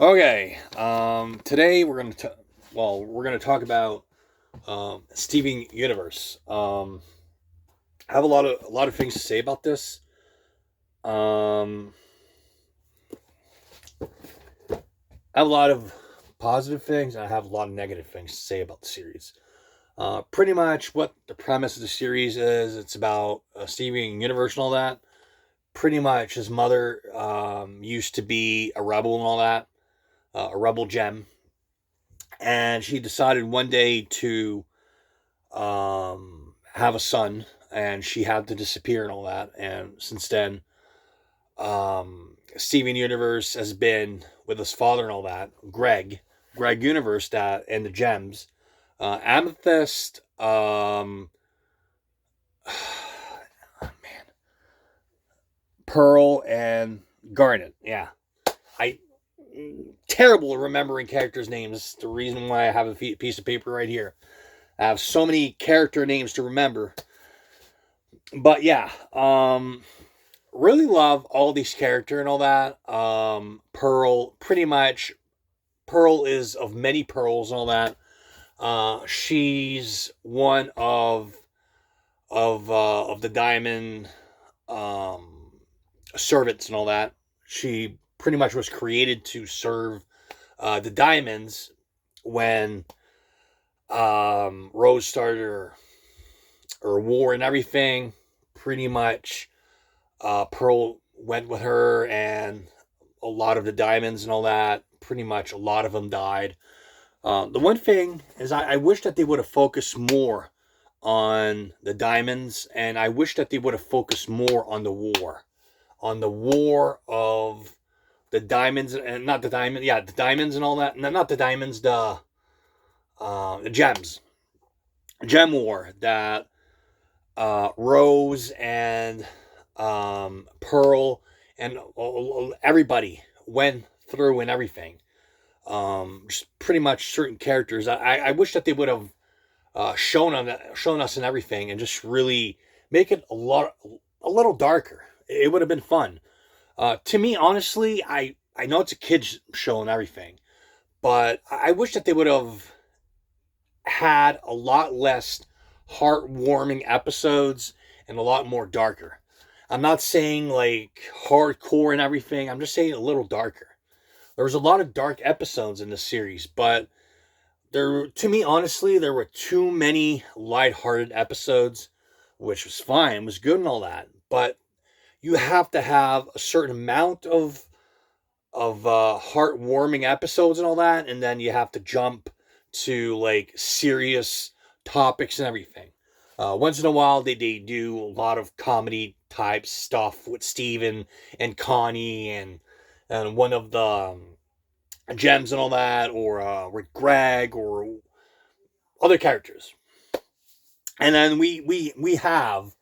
Okay. Today we're gonna talk about Steven Universe. I have a lot of things to say about this. Um, I have a lot of positive things, and I have a lot of negative things to say about the series. Pretty much what the premise of the series is. It's about Steven Universe and all that. Pretty much his mother used to be a rebel and all that, a rebel gem, and she decided one day to have a son, and she had to disappear and all that. And since then, Steven Universe has been with his father and all that. Greg Universe, that and the gems, Amethyst, man, Pearl, and Garnet. Yeah, I terrible at remembering characters' names. The reason why I have a piece of paper right here. I have so many character names to remember. But yeah, really love all these character and all that. Pearl, pretty much, Pearl is of many pearls and all that. She's one of the diamond um, servants and all that. She pretty much was created to serve the diamonds when Rose started her war and everything. Pretty much Pearl went with her, and a lot of the diamonds and all that. Pretty much a lot of them died. The one thing is, I wish that they would have focused more on the diamonds, and I wish that they would have focused more on the war of the diamonds, and not the diamond, yeah, the diamonds and all that. No, not the diamonds, the gems, gem war that Rose and Pearl and everybody went through and everything. Just pretty much certain characters. I wish that they would have shown us and everything, and just really make it a little darker. It would have been fun. To me, honestly, I know it's a kids show and everything, but I wish that they would have had a lot less heartwarming episodes and a lot more darker. I'm not saying like hardcore and everything. I'm just saying a little darker. There was a lot of dark episodes in this series, but there, to me, honestly, there were too many lighthearted episodes, which was fine, was good and all that. But you have to have a certain amount of heartwarming episodes and all that, and then you have to jump to like serious topics and everything. Once in a while, they do a lot of comedy type stuff with Steven and Connie and one of the gems and all that, or with Greg or other characters. And then we have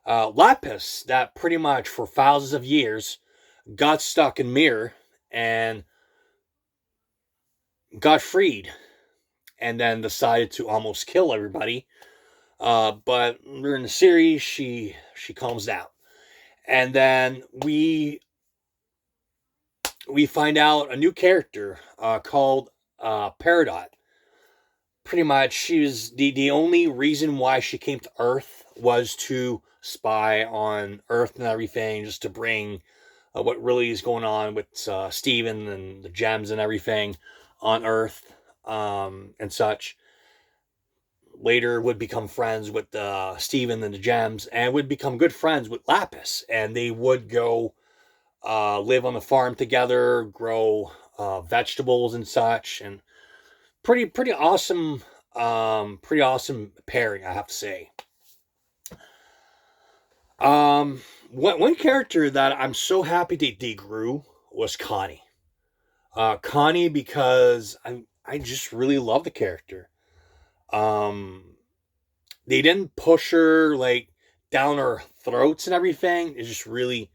Lapis that pretty much for thousands of years got stuck in Mirror and got freed, and then decided to almost kill everybody. But during the series, she calms down, and then we find out a new character called Peridot. Pretty much, she was the only reason why she came to Earth was to spy on Earth and everything, just to bring what really is going on with Steven and the gems and everything on Earth and such. Later would become friends with Steven and the gems, and would become good friends with Lapis, and they would go live on the farm together, grow vegetables and such, and pretty awesome pairing, I have to say. One character that I'm so happy they grew was Connie. Connie, because I just really love the character. Um, they didn't push her like down our throats and everything. It's just really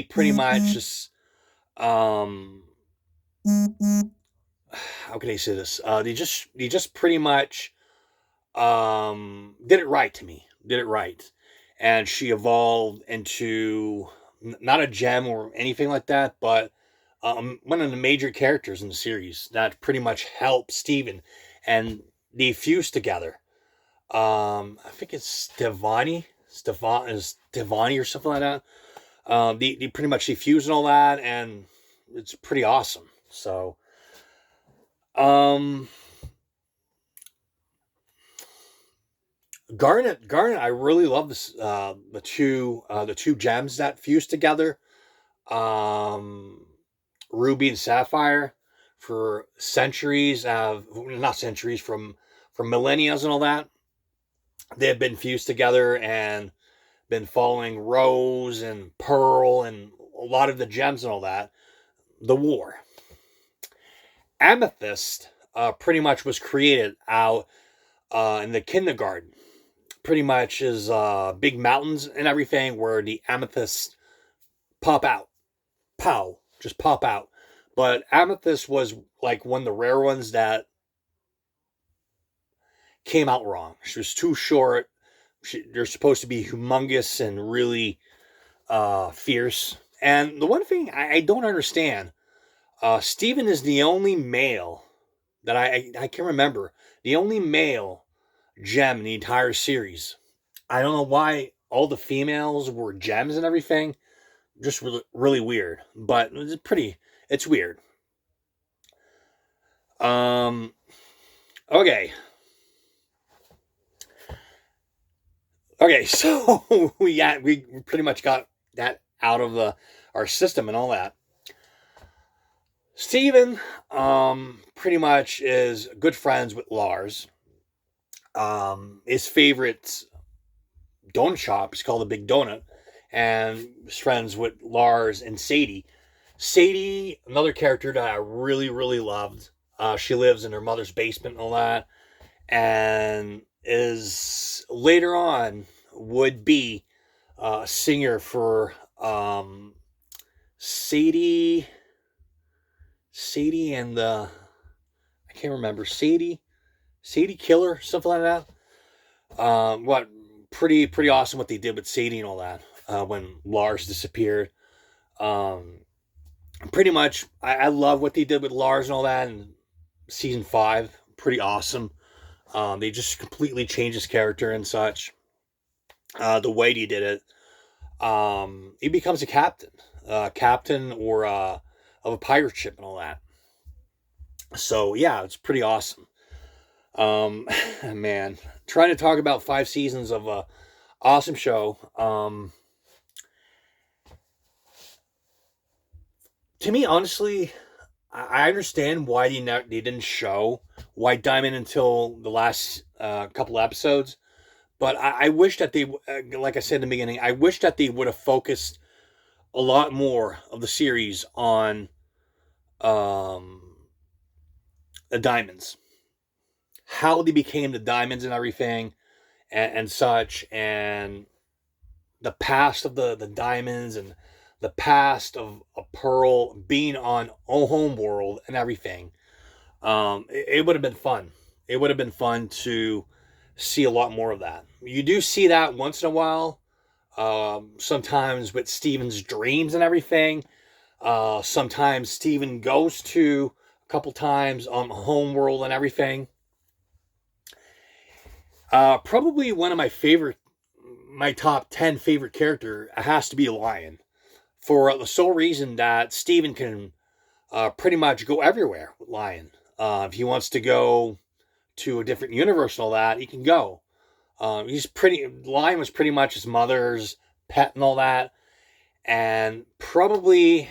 pretty much just um how can I say this? They just pretty much did it right to me. Did it right. And she evolved into not a gem or anything like that, but one of the major characters in the series that pretty much helped Steven, and they fused together. I think it's Stevani or something like that. They pretty much defuse and all that, and it's pretty awesome. So, um, Garnet, I really love this. The two gems that fuse together. Um, Ruby and Sapphire, for centuries, not centuries, from millennia and all that. They have been fused together and been following Rose and Pearl and a lot of the gems and all that. The war. Amethyst pretty much was created out in the kindergarten. Pretty much is big mountains and everything where the amethysts pop out. Pow. Just pop out. But amethyst was like one of the rare ones that came out wrong. She was too short. They're supposed to be humongous and really fierce. And the one thing I don't understand, Steven is the only male that I can remember, the only male gem in the entire series. I don't know why all the females were gems and everything. Just really, really weird. But it's weird. Okay. Okay, so we pretty much got that out of our system and all that. Steven pretty much is good friends with Lars. His favorite donut shop is called the Big Donut, and is friends with Lars and Sadie. Sadie, another character that I really, really loved. She lives in her mother's basement and all that, and is later on would be a singer for Sadie and the, I can't remember, Sadie Killer, something like that. What pretty awesome what they did with Sadie and all that when Lars disappeared. Pretty much, I love what they did with Lars and all that in season 5. Pretty awesome. They just completely changed his character and such. The way he did it. He becomes a captain or of a pirate ship and all that. So yeah, it's pretty awesome. Man, trying to talk about 5 seasons of a awesome show. To me, honestly, I understand why they didn't show White Diamond until the last couple episodes, but I wish that they, like I said in the beginning, I wish that they would have focused a lot more of the series on um, the diamonds, how they became the diamonds and everything, and such, and the past of the diamonds and the past of a Pearl being on a home world and everything. It would have been fun. It would have been fun to see a lot more of that. You do see that once in a while, sometimes with Steven's dreams and everything. Sometimes Steven goes to a couple times on home world and everything. Probably one of my top 10 favorite character has to be a Lion, for the sole reason that Steven can pretty much go everywhere with Lion. If he wants to go to a different universe and all that, he can go. Lion was pretty much his mother's pet and all that, and probably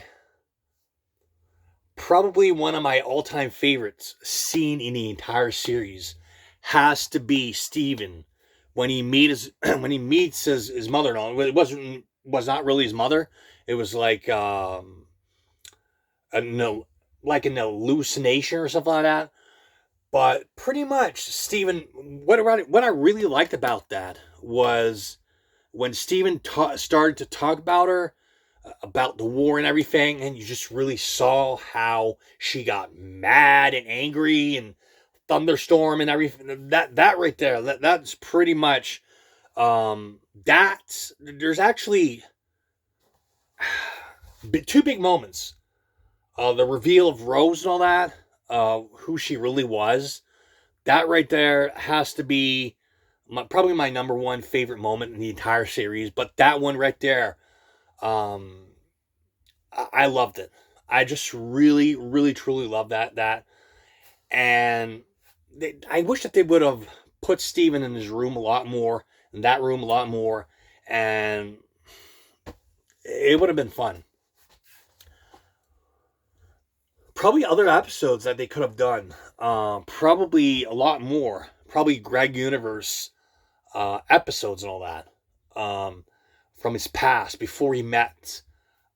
one of my all-time favorites scene in the entire series has to be Steven when he meets his mother. No, it was not really his mother. It was like no, like an hallucination or something like that. But pretty much, Steven, what I really liked about that was when Steven started to talk about her, about the war and everything, and you just really saw how she got mad and angry and thunderstorm and everything. That right there, that's pretty much, there's actually two big moments. The reveal of Rose and all that, who she really was. That right there has to be probably my number one favorite moment in the entire series. But that one right there, um, I loved it. I just really, really, truly love that. And I wish that they would have put Steven in his room a lot more, in that room a lot more, and it would have been fun. Probably other episodes that they could have done. Probably a lot more. Probably Greg Universe episodes and all that. From his past before he met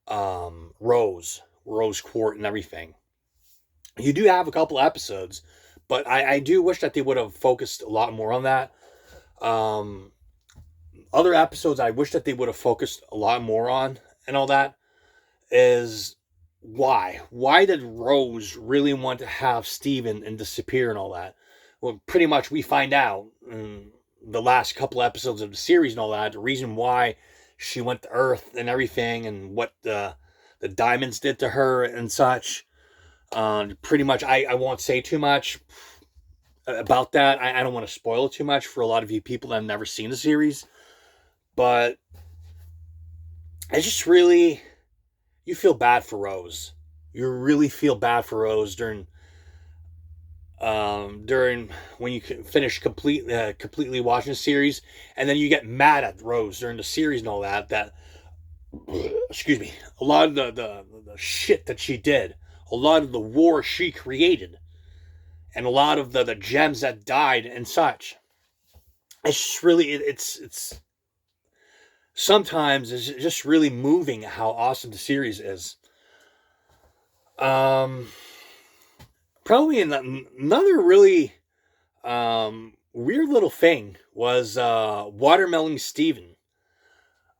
Rose Court and everything. You do have a couple episodes, but I do wish that they would have focused a lot more on that. Um, Other episodes I wish that they would have focused a lot more on and all that is why? Why did Rose really want to have Steven and disappear and all that? Well, pretty much we find out in the last couple episodes of the series and all that, the reason why she went to Earth and everything and what the diamonds did to her and such. Pretty much, I won't say too much about that. I don't want to spoil it too much for a lot of you people that have never seen the series. But it's just really, you feel bad for Rose. You really feel bad for Rose during when you finish completely watching the series, and then you get mad at Rose during the series and all that. That excuse me, a lot of the shit that she did, a lot of the war she created, and a lot of the gems that died and such. It's just really it's sometimes it's just really moving how awesome the series is. Um, Probably another really weird little thing was Watermelon Steven.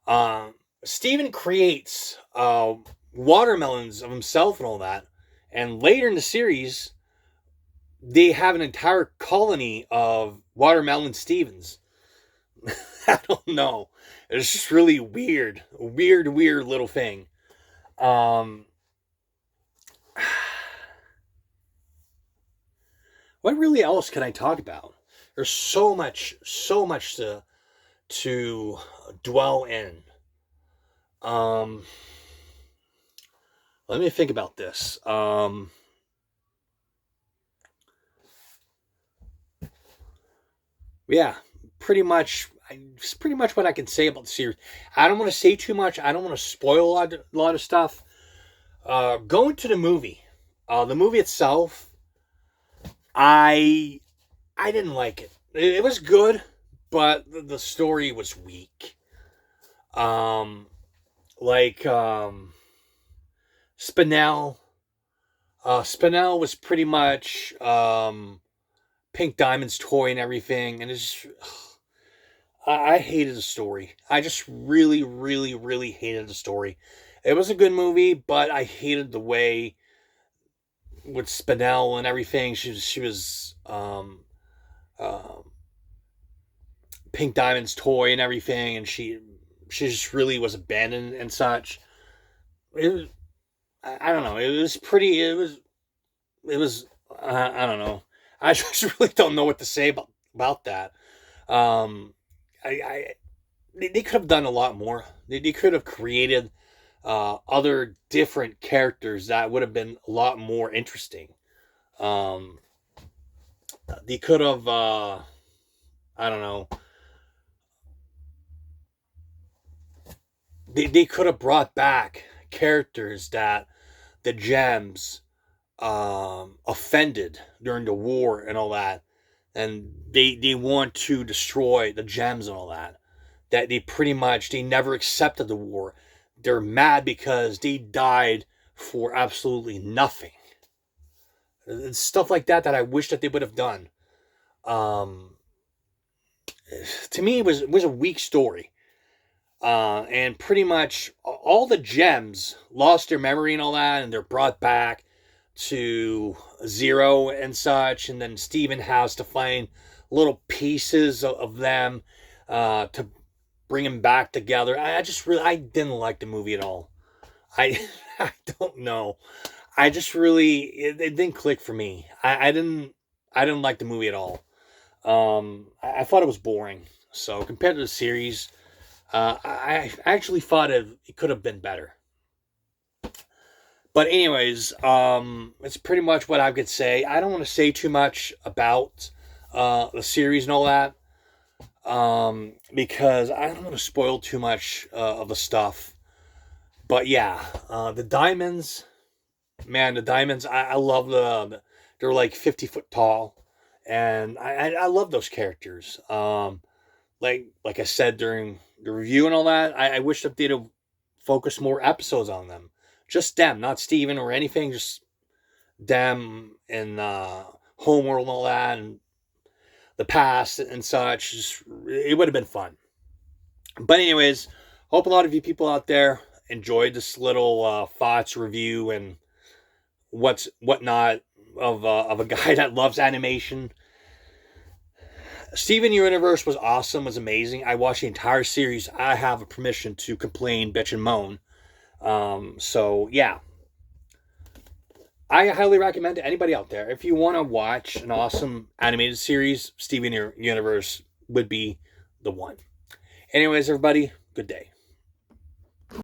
Uh, Steven creates watermelons of himself and all that, and later in the series, they have an entire colony of watermelon Stevens. I don't know. It's just really weird, weird little thing. Um, what really else can I talk about? There's so much to dwell in. Um, Let me think about this. Yeah, pretty much. It's pretty much what I can say about the series. I don't want to say too much. I don't want to spoil a lot of stuff. Going to the movie. The movie itself, I I didn't like it. It was good, but the story was weak. Um, like Spinell. Spinell was pretty much Pink Diamond's toy and everything, and it's just, I hated the story. I just really, really, really hated the story. It was a good movie, but I hated the way with Spinell and everything. She was um, Pink Diamond's toy and everything, and she just really was abandoned and such. It was, I don't know. It was pretty. It was. I don't know. I just really don't know what to say about that. Um, I they could have done a lot more. They could have created other different characters that would have been a lot more interesting. Um, they could have. I don't know. They could have brought back characters that the gems offended during the war and all that, and they want to destroy the gems and all that. That they pretty much they never accepted the war. They're mad because they died for absolutely nothing. It's stuff like that that I wish that they would have done. Um, to me, it was a weak story. And pretty much all the gems lost their memory and all that, and they're brought back to zero and such. And then Steven has to find little pieces of them to bring them back together. I just really I didn't like the movie at all. I I don't know. I just really it didn't click for me. I didn't like the movie at all. I thought it was boring. So compared to the series, I actually thought it could have been better. But anyways, it's pretty much what I could say. I don't want to say too much about the series and all that, because I don't want to spoil too much of the stuff. But yeah, the diamonds, man, the diamonds. I love they're like 50 foot tall, and I love those characters. Like I said during the review and all that, I wish that they'd have focused more episodes on them. Just them, not Steven or anything, just them and Homeworld and all that, and the past and such. Just, it would have been fun. But anyways, hope a lot of you people out there enjoyed this little thoughts review and whatnot of a guy that loves animation. Steven Universe was awesome, was amazing. I watched the entire series. I have a permission to complain, bitch, and moan. So yeah, I highly recommend to anybody out there, if you want to watch an awesome animated series, Steven Universe would be the one. Anyways, everybody, good day.